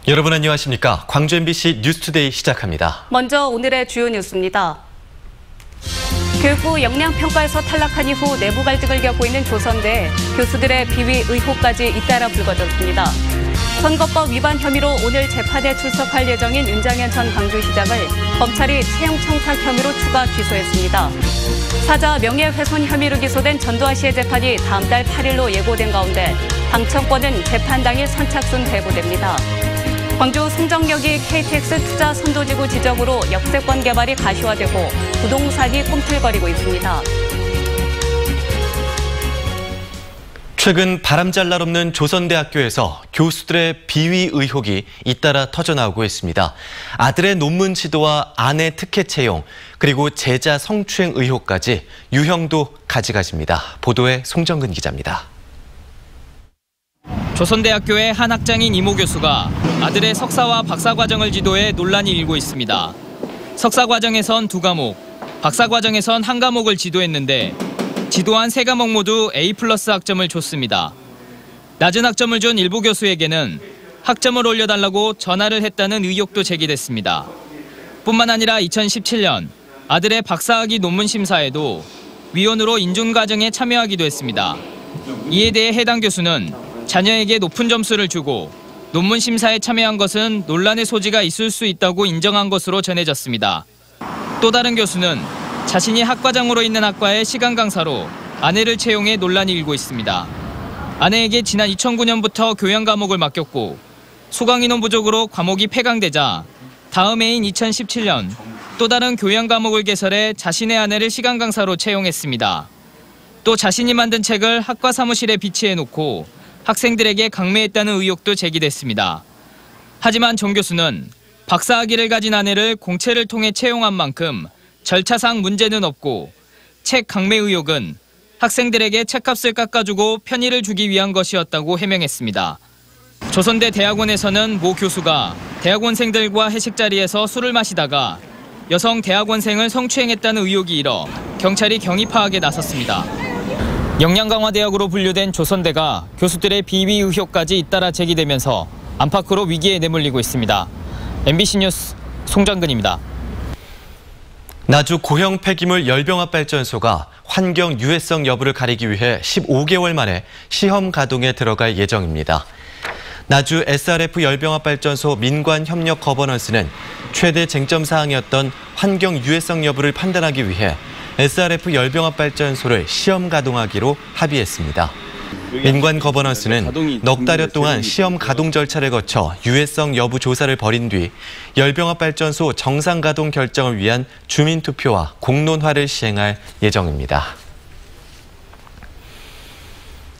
여러분 안녕하십니까? 광주 MBC 뉴스투데이 시작합니다. 먼저 오늘의 주요 뉴스입니다. 교육부 역량평가에서 탈락한 이후 내부 갈등을 겪고 있는 조선대 교수들의 비위 의혹까지 잇따라 불거졌습니다. 선거법 위반 혐의로 오늘 재판에 출석할 예정인 윤장현 전 광주시장을 검찰이 채용 청탁 혐의로 추가 기소했습니다. 사자 명예훼손 혐의로 기소된 전두환 씨의 재판이 다음 달 8일로 예고된 가운데 방청권은 재판 당일 선착순 배부됩니다. 광주 송정역이 KTX 투자 선도지구 지정으로 역세권 개발이 가시화되고 부동산이 꿈틀거리고 있습니다. 최근 바람잘 없는 조선대학교에서 교수들의 비위 의혹이 잇따라 터져나오고 있습니다. 아들의 논문 지도와 아내 특혜 채용, 그리고 제자 성추행 의혹까지 유형도 가지가지입니다. 보도에 송정근 기자입니다. 조선대학교의 한 학장인 이모 교수가 아들의 석사와 박사 과정을 지도해 논란이 일고 있습니다. 석사 과정에선 2과목, 박사 과정에선 1과목을 지도했는데 지도한 3과목 모두 A+ 학점을 줬습니다. 낮은 학점을 준 일부 교수에게는 학점을 올려달라고 전화를 했다는 의혹도 제기됐습니다. 뿐만 아니라 2017년 아들의 박사학위 논문 심사에도 위원으로 인준 과정에 참여하기도 했습니다. 이에 대해 해당 교수는 자녀에게 높은 점수를 주고 논문 심사에 참여한 것은 논란의 소지가 있을 수 있다고 인정한 것으로 전해졌습니다. 또 다른 교수는 자신이 학과장으로 있는 학과의 시간 강사로 아내를 채용해 논란이 일고 있습니다. 아내에게 지난 2009년부터 교양 과목을 맡겼고 수강 인원 부족으로 과목이 폐강되자 다음 해인 2017년 또 다른 교양 과목을 개설해 자신의 아내를 시간 강사로 채용했습니다. 또 자신이 만든 책을 학과 사무실에 비치해놓고 학생들에게 강매했다는 의혹도 제기됐습니다. 하지만 정 교수는 박사학위를 가진 아내를 공채를 통해 채용한 만큼 절차상 문제는 없고 책 강매 의혹은 학생들에게 책값을 깎아주고 편의를 주기 위한 것이었다고 해명했습니다. 조선대 대학원에서는 모 교수가 대학원생들과 회식 자리에서 술을 마시다가 여성 대학원생을 성추행했다는 의혹이 일어 경찰이 경위 파악에 나섰습니다. 역량강화대학으로 분류된 조선대가 교수들의 비위 의혹까지 잇따라 제기되면서 안팎으로 위기에 내몰리고 있습니다. MBC 뉴스 송정근입니다. 나주 고형 폐기물 열병합 발전소가 환경 유해성 여부를 가리기 위해 15개월 만에 시험 가동에 들어갈 예정입니다. 나주 SRF 열병합 발전소 민관 협력 거버넌스는 최대 쟁점 사항이었던 환경 유해성 여부를 판단하기 위해 SRF 열병합 발전소를 시험 가동하기로 합의했습니다. 민관 거버넌스는 넉 달여 동안 시험 가동 절차를 거쳐 유해성 여부 조사를 벌인 뒤 열병합 발전소 정상 가동 결정을 위한 주민 투표와 공론화를 시행할 예정입니다.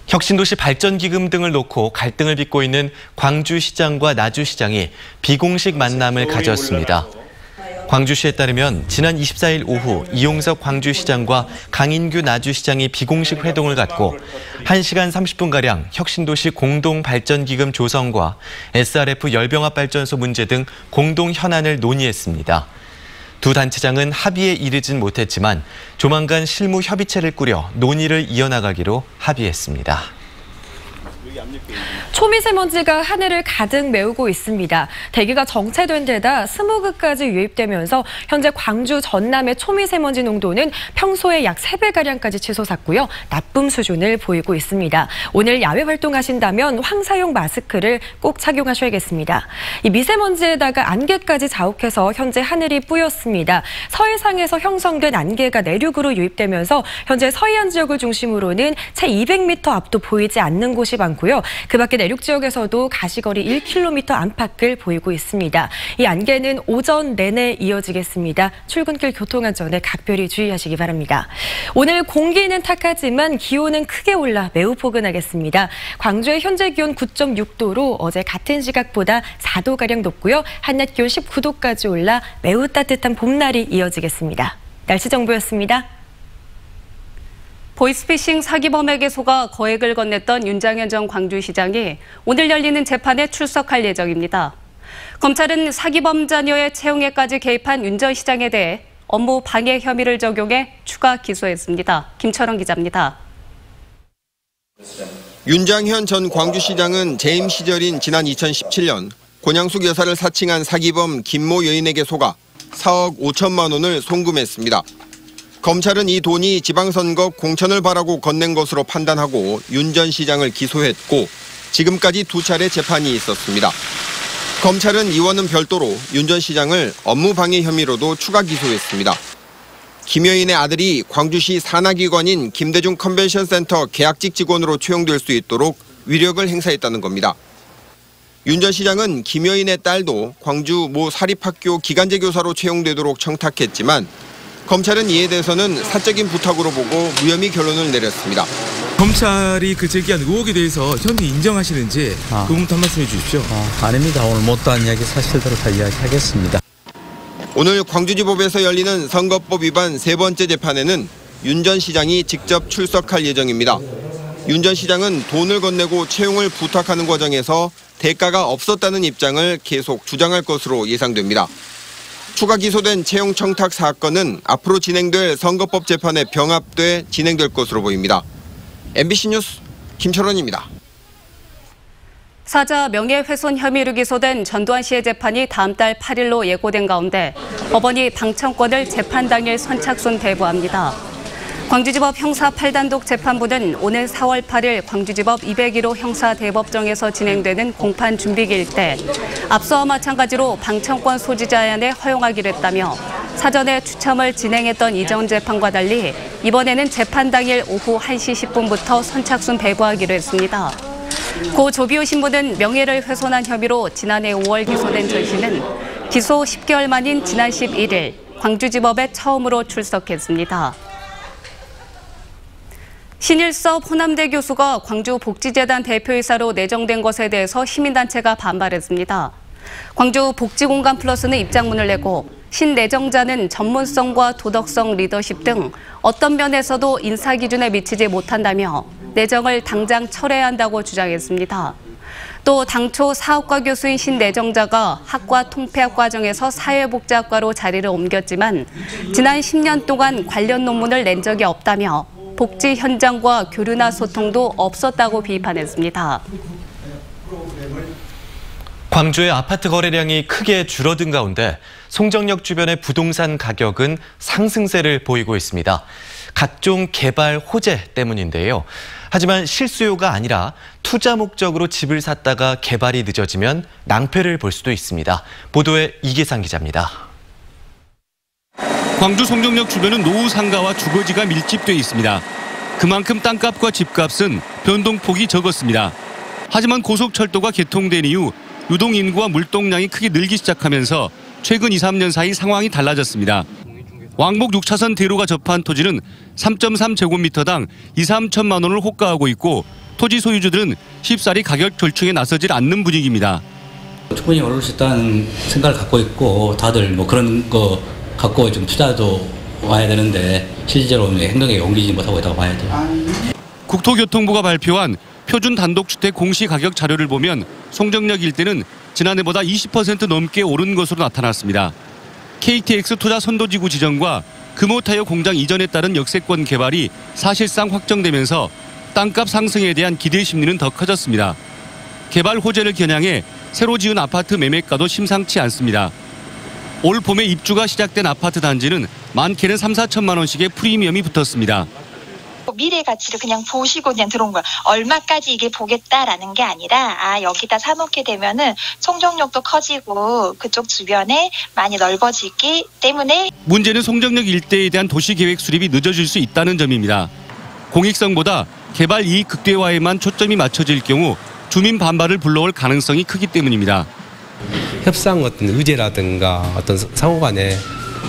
혁신도시 발전기금 등을 놓고 갈등을 빚고 있는 광주시장과 나주시장이 비공식 만남을 가졌습니다. 광주시에 따르면 지난 24일 오후 이용석 광주시장과 강인규 나주시장이 비공식 회동을 갖고 1시간 30분가량 혁신도시 공동발전기금 조성과 SRF 열병합 발전소 문제 등 공동 현안을 논의했습니다. 두 단체장은 합의에 이르진 못했지만 조만간 실무 협의체를 꾸려 논의를 이어나가기로 합의했습니다. 초미세먼지가 하늘을 가득 메우고 있습니다. 대기가 정체된 데다 스모그까지 유입되면서 현재 광주 전남의 초미세먼지 농도는 평소의 약 3배가량까지 치솟았고요. 나쁨 수준을 보이고 있습니다. 오늘 야외 활동하신다면 황사용 마스크를 꼭 착용하셔야겠습니다. 이 미세먼지에다가 안개까지 자욱해서 현재 하늘이 뿌였습니다. 서해상에서 형성된 안개가 내륙으로 유입되면서 현재 서해안 지역을 중심으로는 채 200m 앞도 보이지 않는 곳이 많고요. 그 밖에 내륙 지역에서도 가시거리 1km 안팎을 보이고 있습니다. 이 안개는 오전 내내 이어지겠습니다. 출근길 교통안전에 각별히 주의하시기 바랍니다. 오늘 공기는 탁하지만 기온은 크게 올라 매우 포근하겠습니다. 광주의 현재 기온 9.6도로 어제 같은 시각보다 4도가량 높고요. 한낮 기온 19도까지 올라 매우 따뜻한 봄날이 이어지겠습니다. 날씨 정보였습니다. 보이스피싱 사기범에게 속아 거액을 건넸던 윤장현 전 광주시장이 오늘 열리는 재판에 출석할 예정입니다. 검찰은 사기범 자녀의 채용에까지 개입한 윤 전 시장에 대해 업무 방해 혐의를 적용해 추가 기소했습니다. 김철원 기자입니다. 윤장현 전 광주시장은 재임 시절인 지난 2017년 권양숙 여사를 사칭한 사기범 김모 여인에게 속아 4억 5천만 원을 송금했습니다. 검찰은 이 돈이 지방선거 공천을 바라고 건넨 것으로 판단하고 윤 전 시장을 기소했고 지금까지 2차례 재판이 있었습니다. 검찰은 이와는 별도로 윤 전 시장을 업무방해 혐의로도 추가 기소했습니다. 김 여인의 아들이 광주시 산하기관인 김대중 컨벤션센터 계약직 직원으로 채용될 수 있도록 위력을 행사했다는 겁니다. 윤 전 시장은 김 여인의 딸도 광주 모 사립학교 기간제 교사로 채용되도록 청탁했지만 검찰은 이에 대해서는 사적인 부탁으로 보고 무혐의 결론을 내렸습니다. 검찰이 그 제기한 의혹에 대해서 혐의 인정하시는지 그 부분도 한 말씀해 주십시오. 아닙니다. 오늘 못다한 이야기 사실대로 다 이야기하겠습니다. 오늘 광주지법에서 열리는 선거법 위반 3번째 재판에는 윤 전 시장이 직접 출석할 예정입니다. 윤 전 시장은 돈을 건네고 채용을 부탁하는 과정에서 대가가 없었다는 입장을 계속 주장할 것으로 예상됩니다. 추가 기소된 채용 청탁 사건은 앞으로 진행될 선거법 재판에 병합돼 진행될 것으로 보입니다. MBC 뉴스 김철원입니다. 사자 명예훼손 혐의로 기소된 전두환 씨의 재판이 다음 달 8일로 예고된 가운데 법원이 방청권을 재판 당일 선착순 배부합니다. 광주지법 형사 8단독 재판부는 오늘 4월 8일 광주지법 201호 형사대법정에서 진행되는 공판 준비기일 때 앞서와 마찬가지로 방청권 소지 제한에 허용하기로 했다며 사전에 추첨을 진행했던 이전 재판과 달리 이번에는 재판 당일 오후 1시 10분부터 선착순 배부하기로 했습니다. 고 조비오 신부는 명예를 훼손한 혐의로 지난해 5월 기소된 전 씨는 기소 10개월 만인 지난 11일 광주지법에 처음으로 출석했습니다. 신일섭 호남대 교수가 광주복지재단 대표이사로 내정된 것에 대해서 시민단체가 반발했습니다. 광주복지공간플러스는 입장문을 내고 신 내정자는 전문성과 도덕성, 리더십 등 어떤 면에서도 인사 기준에 미치지 못한다며 내정을 당장 철회해야 한다고 주장했습니다. 또 당초 사업과 교수인 신 내정자가 학과 통폐합 과정에서 사회복지학과로 자리를 옮겼지만 지난 10년 동안 관련 논문을 낸 적이 없다며 복지 현장과 교류나 소통도 없었다고 비판했습니다. 광주의 아파트 거래량이 크게 줄어든 가운데 송정역 주변의 부동산 가격은 상승세를 보이고 있습니다. 각종 개발 호재 때문인데요. 하지만 실수요가 아니라 투자 목적으로 집을 샀다가 개발이 늦어지면 낭패를 볼 수도 있습니다. 보도에 이계상 기자입니다. 광주 송정역 주변은 노후 상가와 주거지가 밀집돼 있습니다. 그만큼 땅값과 집값은 변동폭이 적었습니다. 하지만 고속철도가 개통된 이후 유동인구와 물동량이 크게 늘기 시작하면서 최근 2, 3년 사이 상황이 달라졌습니다. 왕복 6차선 대로가 접한 토지는 3.3제곱미터당 2, 3천만 원을 호가하고 있고 토지 소유주들은 쉽사리 가격 절충에 나서질 않는 분위기입니다. 충분히 오를 수 있다는 생각을 갖고 있고 다들 뭐 그런 거 갖고 좀 투자도 와야 되는데 실제로 행동에 옮기지 못하고 있다고 봐야죠. 국토교통부가 발표한 표준 단독주택 공시가격 자료를 보면 송정역 일대는 지난해보다 20% 넘게 오른 것으로 나타났습니다. KTX 투자 선도지구 지정과 금호타이어 공장 이전에 따른 역세권 개발이 사실상 확정되면서 땅값 상승에 대한 기대 심리는 더 커졌습니다. 개발 호재를 겨냥해 새로 지은 아파트 매매가도 심상치 않습니다. 올 봄에 입주가 시작된 아파트 단지는 많게는 3, 4천만 원씩의 프리미엄이 붙었습니다. 미래 가치를 그냥 보시고 그냥 들어온 거야. 얼마까지 이게 보겠다라는 게 아니라 여기다 사놓게 되면은 송정역도 커지고 그쪽 주변에 많이 넓어지기 때문에 문제는 송정역 일대에 대한 도시계획 수립이 늦어질 수 있다는 점입니다. 공익성보다 개발 이익 극대화에만 초점이 맞춰질 경우 주민 반발을 불러올 가능성이 크기 때문입니다. 협상 어떤 의제라든가 어떤 상호 간의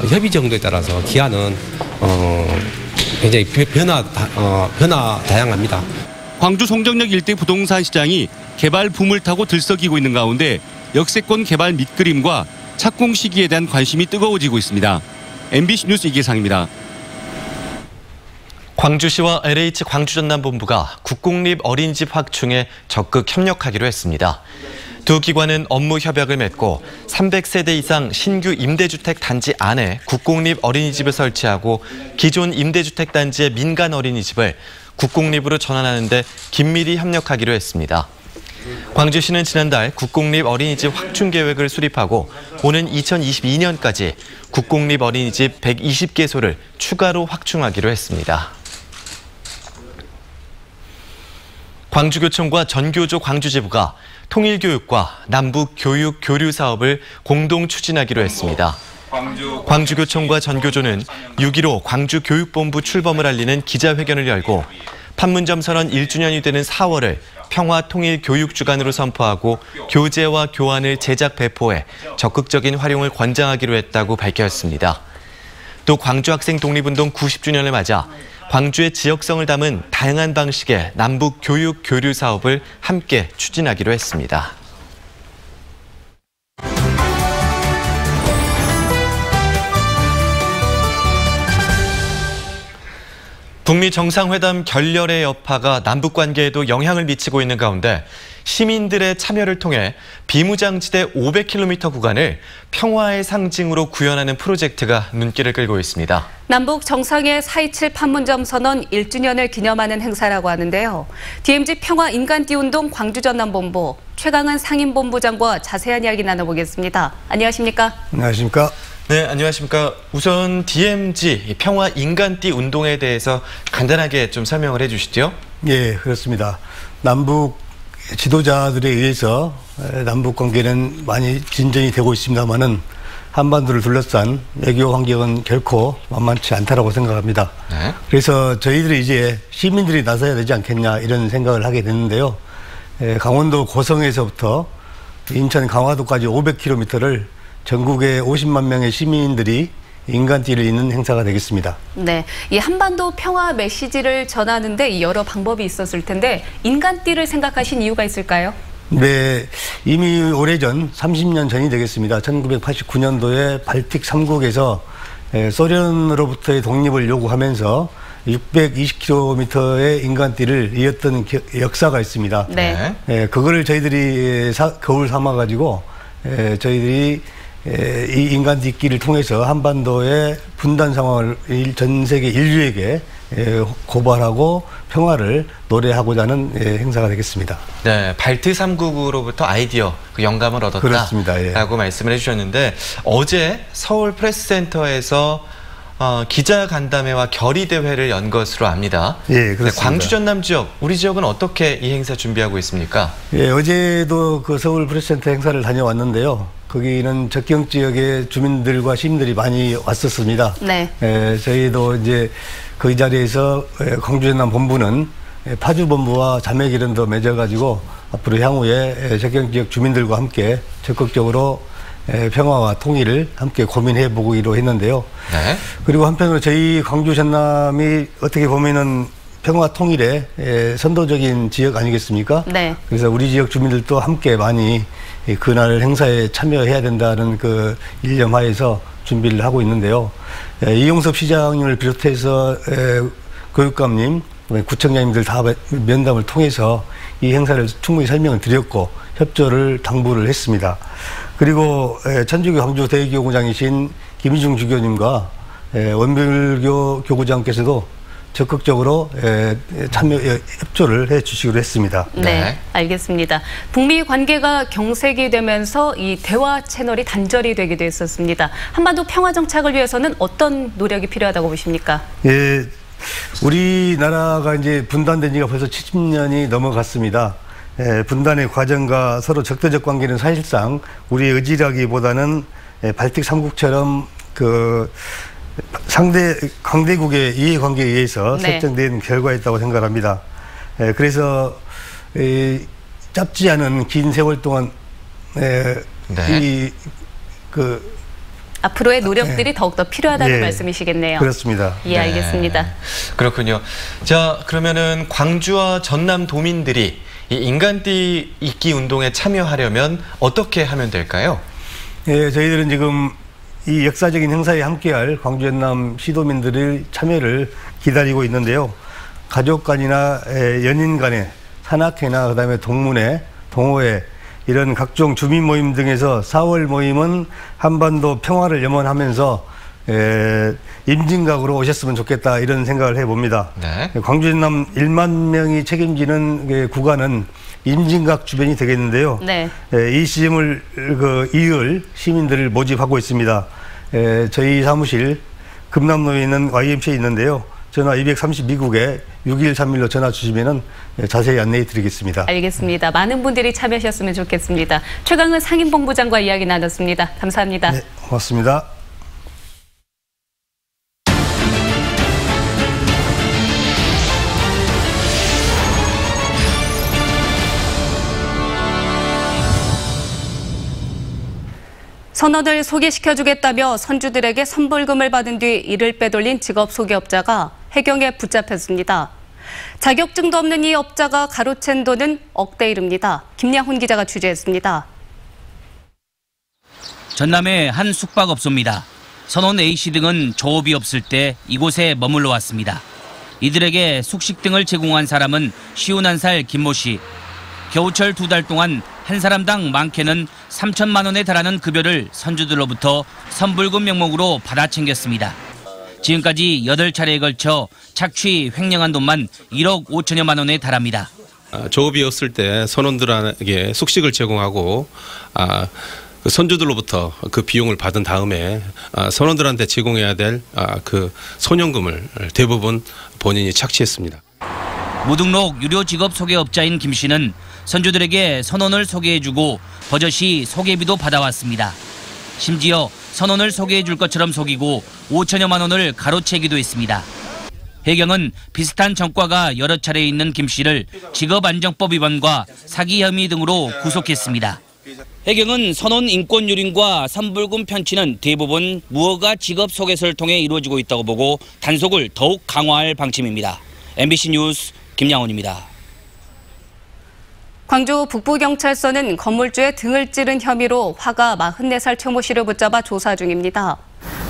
협의 정도에 따라서 기한은 굉장히 변화 다양합니다. 광주 송정역 일대 부동산 시장이 개발 붐을 타고 들썩이고 있는 가운데 역세권 개발 밑그림과 착공 시기에 대한 관심이 뜨거워지고 있습니다. MBC 뉴스 이계상입니다. 광주시와 LH 광주전남본부가 국공립 어린이집 확충에 적극 협력하기로 했습니다. 두 기관은 업무 협약을 맺고 300세대 이상 신규 임대주택 단지 안에 국공립 어린이집을 설치하고 기존 임대주택 단지의 민간 어린이집을 국공립으로 전환하는 데 긴밀히 협력하기로 했습니다. 광주시는 지난달 국공립 어린이집 확충 계획을 수립하고 오는 2022년까지 국공립 어린이집 120개소를 추가로 확충하기로 했습니다. 광주교총과 전교조 광주지부가 통일교육과 남북교육 교류 사업을 공동 추진하기로 했습니다. 광주교총과 전교조는 6.15 광주교육본부 출범을 알리는 기자회견을 열고 판문점 선언 1주년이 되는 4월을 평화통일교육주간으로 선포하고 교재와 교환을 제작 배포해 적극적인 활용을 권장하기로 했다고 밝혔습니다. 또 광주학생 독립운동 90주년을 맞아 광주의 지역성을 담은 다양한 방식의 남북교육 교류 사업을 함께 추진하기로 했습니다. 북미 정상회담 결렬의 여파가 남북관계에도 영향을 미치고 있는 가운데 시민들의 참여를 통해 비무장지대 500km 구간을 평화의 상징으로 구현하는 프로젝트가 눈길을 끌고 있습니다. 남북 정상의 4.27 판문점 선언 1주년을 기념하는 행사라고 하는데요. DMZ 평화인간띠운동 광주전남본부 최강한 상임본부장과 자세한 이야기 나눠보겠습니다. 안녕하십니까? 안녕하십니까? 네, 안녕하십니까. 우선 DMZ 평화인간띠 운동에 대해서 간단하게 좀 설명을 해주시죠. 예, 그렇습니다. 남북 지도자들에 의해서 남북 관계는 많이 진전이 되고 있습니다만은 한반도를 둘러싼 외교 환경은 결코 만만치 않다라고 생각합니다. 네. 그래서 저희들이 이제 시민들이 나서야 되지 않겠냐 이런 생각을 하게 됐는데요. 강원도 고성에서부터 인천 강화도까지 500km를 전국의 50만 명의 시민들이 인간띠를 잇는 행사가 되겠습니다. 네, 이 한반도 평화 메시지를 전하는데 여러 방법이 있었을 텐데 인간띠를 생각하신 이유가 있을까요? 네, 이미 오래전 30년 전이 되겠습니다. 1989년도에 발틱 3국에서 소련으로부터의 독립을 요구하면서 620km의 인간띠를 이었던 역사가 있습니다. 네. 그거를 저희들이 거울 삼아가지고 저희들이 이 인간띠끼를 통해서 한반도의 분단 상황을 전 세계 인류에게 고발하고 평화를 노래하고자 하는 행사가 되겠습니다. 네, 발트 3국으로부터 아이디어, 그 영감을 얻었다. 그렇습니다. 예. 라고 말씀을 해주셨는데 어제 서울 프레스센터에서 기자간담회와 결의대회를 연 것으로 압니다. 예, 그렇습니다. 네, 광주 전남 지역, 우리 지역은 어떻게 이 행사 준비하고 있습니까? 예, 어제도 그 서울 프레스센터 행사를 다녀왔는데요. 거기는 접경 지역의 주민들과 시민들이 많이 왔었습니다. 네. 저희도 이제 그 자리에서 광주 전남 본부는 파주본부와 자매기련도 맺어가지고 앞으로 향후에 접경 지역 주민들과 함께 적극적으로 평화와 통일을 함께 고민해 보기로 했는데요. 네. 그리고 한편으로 저희 광주 전남이 어떻게 보면은 평화 통일의 선도적인 지역 아니겠습니까? 네. 그래서 우리 지역 주민들도 함께 많이 그날 행사에 참여해야 된다는 그 일념하에서 준비를 하고 있는데요. 이용섭 시장을 비롯해서 교육감님, 구청장님들 다 면담을 통해서 이 행사를 충분히 설명을 드렸고 협조를 당부를 했습니다. 그리고 천주교 광주대교구장이신 김희중 주교님과 원불교 교구장께서도 적극적으로 참여 협조를 해주시기로 했습니다. 네, 알겠습니다. 북미 관계가 경색이 되면서 이 대화 채널이 단절이 되기도 했었습니다. 한반도 평화 정착을 위해서는 어떤 노력이 필요하다고 보십니까? 예, 우리나라가 이제 분단된 지가 벌써 70년이 넘어갔습니다. 분단의 과정과 서로 적대적 관계는 사실상 우리의 의지라기보다는 발틱 3국처럼 그 상대 강대국의 이해관계에 의해서 설정된 결과였다고 생각합니다. 그래서 짧지 않은 긴 세월 동안 앞으로의 노력들이 더욱더 필요하다는 말씀이시겠네요. 그렇습니다. 예, 알겠습니다. 그렇군요. 자, 그러면은 광주와 전남 도민들이 이 인간띠 잇기 운동에 참여하려면 어떻게 하면 될까요? 예, 저희들은 지금 이 역사적인 행사에 함께할 광주 전남 시도민들의 참여를 기다리고 있는데요. 가족 간이나 연인 간에 산악회나 그다음에 동문회, 동호회 이런 각종 주민 모임 등에서 4월 모임은 한반도 평화를 염원하면서 임진각으로 오셨으면 좋겠다 이런 생각을 해봅니다. 네. 광주 전남 1만 명이 책임지는 구간은 임진각 주변이 되겠는데요. 네. 이 시점을 이을 시민들을 모집하고 있습니다. 저희 사무실 금남로에 있는 YMC에 있는데요. 전화 232국에 6131로 전화 주시면 자세히 안내해 드리겠습니다. 알겠습니다. 많은 분들이 참여하셨으면 좋겠습니다. 최강은 상임본부장과 이야기 나눴습니다. 감사합니다. 네, 고맙습니다. 선원을 소개시켜주겠다며 선주들에게 선불금을 받은 뒤 이를 빼돌린 직업 소개업자가 해경에 붙잡혔습니다. 자격증도 없는 이 업자가 가로챈 돈은 억대에 이릅니다. 김양훈 기자가 취재했습니다. 전남의 한 숙박업소입니다. 선원 A씨 등은 조업이 없을 때 이곳에 머물러 왔습니다. 이들에게 숙식 등을 제공한 사람은 51살 김모 씨. 겨우철 2달 동안 한 사람당 많게는 3천만 원에 달하는 급여를 선주들로부터 선불금 명목으로 받아 챙겼습니다. 지금까지 8차례에 걸쳐 착취 횡령한 돈만 1억 5천여만 원에 달합니다. 조업이 없을 때 선원들에게 숙식을 제공하고 선주들로부터 그 비용을 받은 다음에 선원들한테 제공해야 될 그 소년금을 대부분 본인이 착취했습니다. 무등록 유료 직업 소개업자인 김 씨는 선주들에게 선원을 소개해주고 버젓이 소개비도 받아왔습니다. 심지어 선원을 소개해줄 것처럼 속이고 5천여만 원을 가로채기도 했습니다. 해경은 비슷한 전과가 여러 차례 있는 김 씨를 직업안정법 위반과 사기 혐의 등으로 구속했습니다. 해경은 선원 인권 유린과 선불금 편취는 대부분 무허가 직업 소개서를 통해 이루어지고 있다고 보고 단속을 더욱 강화할 방침입니다. MBC 뉴스 김양훈입니다. 광주 북부경찰서는 건물주의 등을 찌른 혐의로 화가 44살 최모 씨를 붙잡아 조사 중입니다.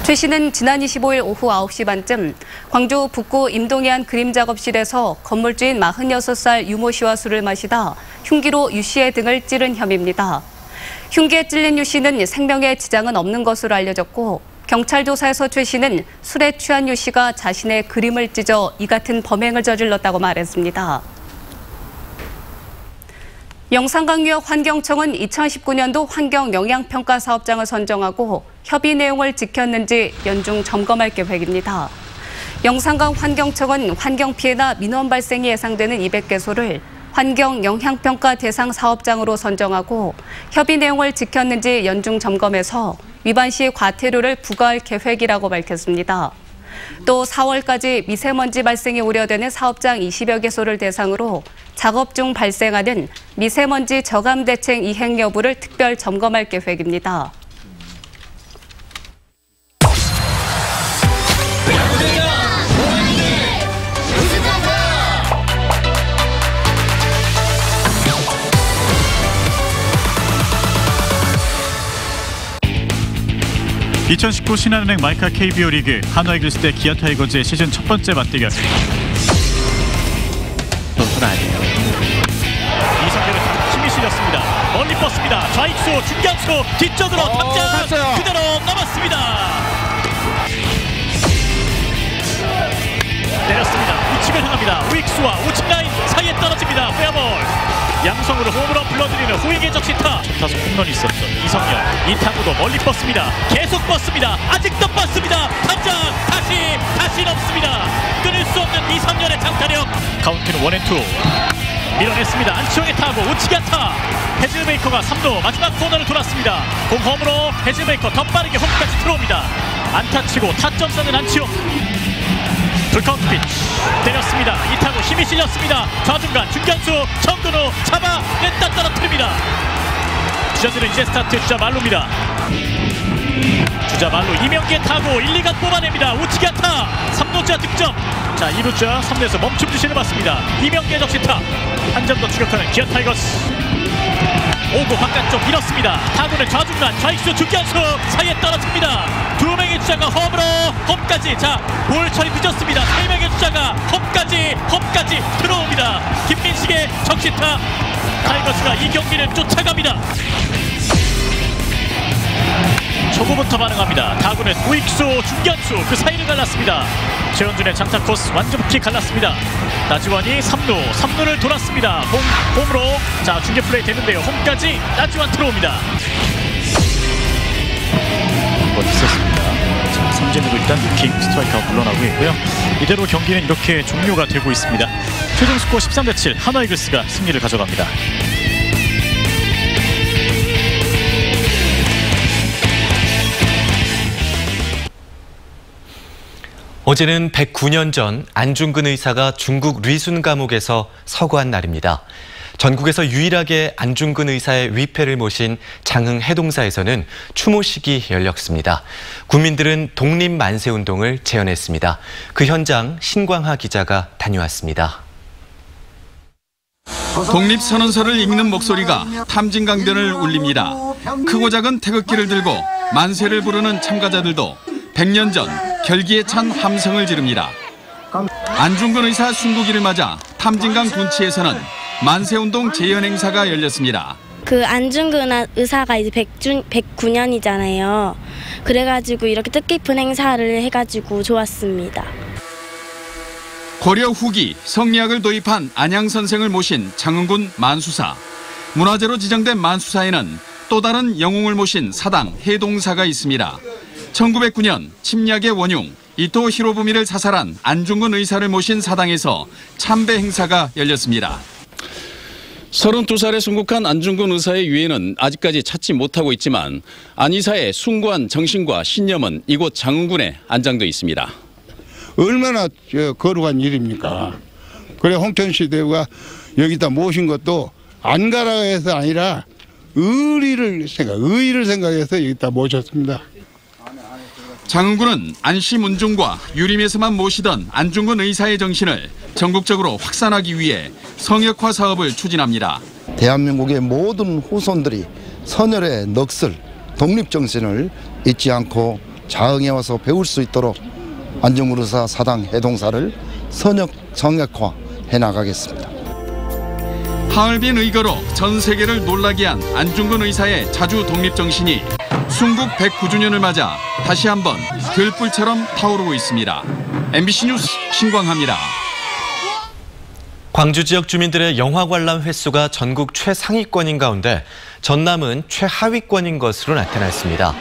최 씨는 지난 25일 오후 9시 반쯤 광주 북구 임동의 한 그림 작업실에서 건물주인 46살 유모 씨와 술을 마시다 흉기로 유 씨의 등을 찌른 혐의입니다. 흉기에 찔린 유 씨는 생명에 지장은 없는 것으로 알려졌고 경찰 조사에서 최 씨는 술에 취한 유 씨가 자신의 그림을 찢어 이 같은 범행을 저질렀다고 말했습니다. 영산강유역 환경청은 2019년도 환경영향평가 사업장을 선정하고 협의 내용을 지켰는지 연중 점검할 계획입니다. 영산강 환경청은 환경피해나 민원 발생이 예상되는 200개소를 환경영향평가 대상 사업장으로 선정하고 협의 내용을 지켰는지 연중 점검해서 위반 시 과태료를 부과할 계획이라고 밝혔습니다. 또 4월까지 미세먼지 발생이 우려되는 사업장 20여 개소를 대상으로 작업 중 발생하는 미세먼지 저감 대책 이행 여부를 특별 점검할 계획입니다. (2019) 신한은행 마이카 KBO 리그 한화이글스 대 기아 타이거즈의 시즌 첫 번째 맞대결. 선수는 아니에요. 이성균의 힘이 실렸습니다. 멀리 뻗습니다. 좌익수 중견수 뒤쪽으로 탑장 그대로 넘었습니다. 내렸습니다. 우측을 향합니다. 우익수와 우측 라인 사이에 떨어집니다. 페어볼. 양성으로 홈으로 불러들이는 후위계 적시타. 타수 홈런이 있었죠. 이성열. 이 타구도 멀리 뻗습니다. 계속 뻗습니다. 아직도 뻗습니다. 탑장 다시 넘습니다. 끊을 수 없는 이성열의 장타력. 카운트는 1&2. 밀어냈습니다. 안치홍의 타구 우측 안타. 헤즐베이커가 3루 마지막 코너를 돌았습니다. 공 홈으로 헤즐베이커 더 빠르게 홈까지 들어옵니다. 안타 치고 타점 쏘는 안치홍. 풀카운트 피치 때렸습니다. 이 타구 힘이 실렸습니다. 좌중간 중견수 정근우 잡아냈다 떨어뜨립니다. 주자들은 이제 스타트. 주자 말루입니다. 주자 말루 이명기의 타구 1, 2간 뽑아냅니다. 우측 안타 3루자 득점. 자 2루자 3루에서 멈춤 주시를 받습니다. 이명기의 적시타. 한 점 더 추격하는 기아 타이거스. 오구 바깥쪽 밀었습니다. 타구는 좌중간 좌익수 중견수 사이에 떨어집니다. 두 명의 주자가 홈으로 홈까지. 자 볼 처리 늦었습니다. 세 명의 주자가 홈까지 들어옵니다. 김민식의 적시타. 타이거스가 이 경기를 쫓아갑니다. 초구부터 반응합니다. 타구는 우익수, 중견수 그 사이를 갈랐습니다. 최현준의 장타 코스 완전히 갈랐습니다. 나지완이 3루를 돌았습니다. 홈으로 자 중계 플레이 되는데요. 홈까지 나지완 들어옵니다. 한번 있었습니다. 자, 삼진으로 일단 루킹 스트라이크가 물러나고 있고요. 이대로 경기는 이렇게 종료가 되고 있습니다. 최종 스코어 13대7 한화 이글스가 승리를 가져갑니다. 어제는 109년 전 안중근 의사가 중국 리순 감옥에서 서거한 날입니다. 전국에서 유일하게 안중근 의사의 위패를 모신 장흥 해동사에서는 추모식이 열렸습니다. 국민들은 독립 만세운동을 재현했습니다. 그 현장 신광하 기자가 다녀왔습니다. 독립선언서를 읽는 목소리가 탐진강변을 울립니다. 크고 작은 태극기를 들고 만세를 부르는 참가자들도 100년 전 결기에 찬 함성을 지릅니다. 안중근 의사 순국일을 맞아 탐진강 둔치에서는 만세운동 재현 행사가 열렸습니다. 그 안중근 의사가 이제 109년이잖아요. 그래가지고 이렇게 뜻깊은 행사를 해가지고 좋았습니다. 고려 후기 성리학을 도입한 안양 선생을 모신 장흥군 만수사. 문화재로 지정된 만수사에는 또 다른 영웅을 모신 사당 해동사가 있습니다. 1909년 침략의 원흉 이토 히로부미를 사살한 안중근 의사를 모신 사당에서 참배 행사가 열렸습니다. 32살에 순국한 안중근 의사의 유해는 아직까지 찾지 못하고 있지만 안 의사의 숭고한 정신과 신념은 이곳 장흥군에 안장돼 있습니다. 얼마나 거룩한 일입니까? 그래 홍천시대가 여기다 모신 것도 안 가라 해서 아니라 의의를 생각해서 여기다 모셨습니다. 장흥군은 안시 문중과 유림에서만 모시던 안중근 의사의 정신을 전국적으로 확산하기 위해 성역화 사업을 추진합니다. 대한민국의 모든 후손들이 선열의 넋을, 독립정신을 잊지 않고 장흥에 와서 배울 수 있도록 안중근 의사 사당 해동사를 성역화 해나가겠습니다. 하얼빈 의거로 전 세계를 놀라게 한 안중근 의사의 자주 독립정신이 순국 109주년을 맞아 다시 한번 들불처럼 타오르고 있습니다. MBC 뉴스 신광하입니다. 광주 지역 주민들의 영화 관람 횟수가 전국 최상위권인 가운데 전남은 최하위권인 것으로 나타났습니다.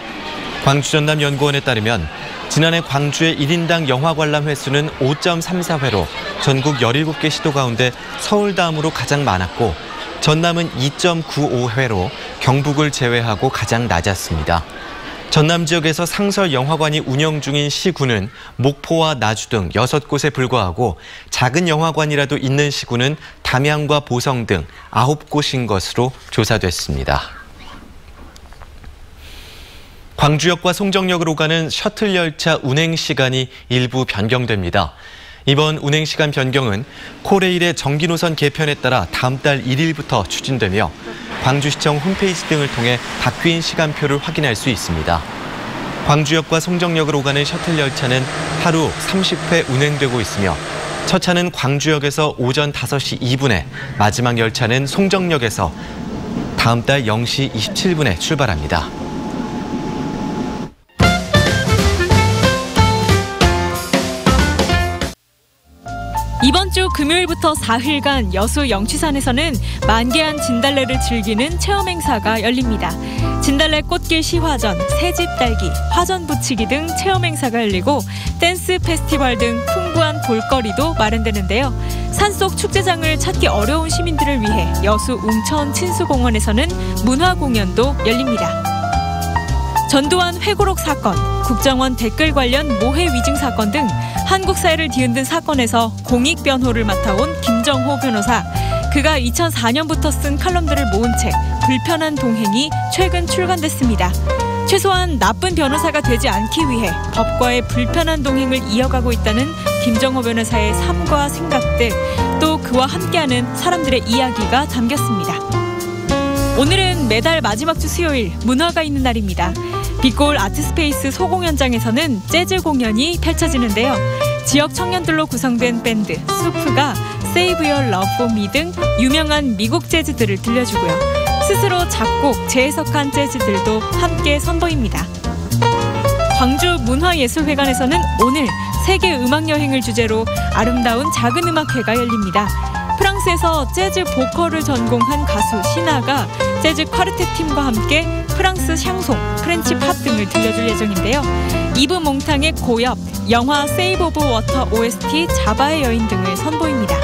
광주전남연구원에 따르면 지난해 광주의 1인당 영화 관람 횟수는 5.34회로 전국 17개 시도 가운데 서울 다음으로 가장 많았고 전남은 2.95회로 경북을 제외하고 가장 낮았습니다. 전남 지역에서 상설 영화관이 운영 중인 시군은 목포와 나주 등 6곳에 불과하고 작은 영화관이라도 있는 시군은 담양과 보성 등 9곳인 것으로 조사됐습니다. 광주역과 송정역으로 가는 셔틀 열차 운행 시간이 일부 변경됩니다. 이번 운행 시간 변경은 코레일의 정기 노선 개편에 따라 다음 달 1일부터 추진되며 광주시청 홈페이지 등을 통해 바뀐 시간표를 확인할 수 있습니다. 광주역과 송정역으로 가는 셔틀 열차는 하루 30회 운행되고 있으며 첫 차는 광주역에서 오전 5시 2분에, 마지막 열차는 송정역에서 다음 달 0시 27분에 출발합니다. 이번 주 금요일부터 4일간 여수 영취산에서는 만개한 진달래를 즐기는 체험 행사가 열립니다. 진달래 꽃길 시화전, 새집 딸기, 화전 붙이기 등 체험 행사가 열리고 댄스 페스티벌 등 풍부한 볼거리도 마련되는데요. 산속 축제장을 찾기 어려운 시민들을 위해 여수 웅천 친수공원에서는 문화 공연도 열립니다. 전두환 회고록 사건, 국정원 댓글 관련 모해 위증 사건 등 한국 사회를 뒤흔든 사건에서 공익 변호를 맡아온 김정호 변호사. 그가 2004년부터 쓴 칼럼들을 모은 책 불편한 동행이 최근 출간됐습니다. 최소한 나쁜 변호사가 되지 않기 위해 법과의 불편한 동행을 이어가고 있다는 김정호 변호사의 삶과 생각들, 또 그와 함께하는 사람들의 이야기가 담겼습니다. 오늘은 매달 마지막 주 수요일 문화가 있는 날입니다. 빛고울 아트스페이스 소공연장에서는 재즈 공연이 펼쳐지는데요. 지역 청년들로 구성된 밴드 수프가 Save Your Love For Me 등 유명한 미국 재즈들을 들려주고요. 스스로 작곡, 재해석한 재즈들도 함께 선보입니다. 광주 문화예술회관에서는 오늘 세계 음악 여행을 주제로 아름다운 작은 음악회가 열립니다. 프랑스에서 재즈 보컬을 전공한 가수 시나가 재즈 쿼르텟 팀과 함께 프랑스 샹송, 프렌치 팝 등을 들려줄 예정인데요. 이브 몽탕의 고엽, 영화 세이브 오브 워터 OST 자바의 여인 등을 선보입니다.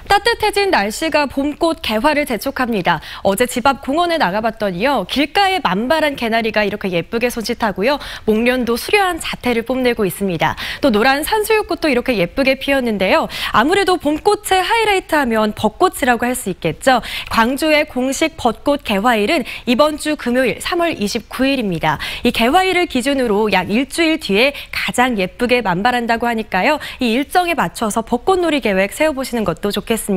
따뜻해진 날씨가 봄꽃 개화를 재촉합니다. 어제 집 앞 공원에 나가봤더니요. 길가에 만발한 개나리가 이렇게 예쁘게 손짓하고요. 목련도 수려한 자태를 뽐내고 있습니다. 또 노란 산수유꽃도 이렇게 예쁘게 피었는데요. 아무래도 봄꽃의 하이라이트 하면 벚꽃이라고 할 수 있겠죠. 광주의 공식 벚꽃 개화일은 이번 주 금요일 3월 29일입니다. 이 개화일을 기준으로 약 일주일 뒤에 가장 예쁘게 만발한다고 하니까요. 이 일정에 맞춰서 벚꽃놀이 계획 세워보시는 것도 좋겠습니다.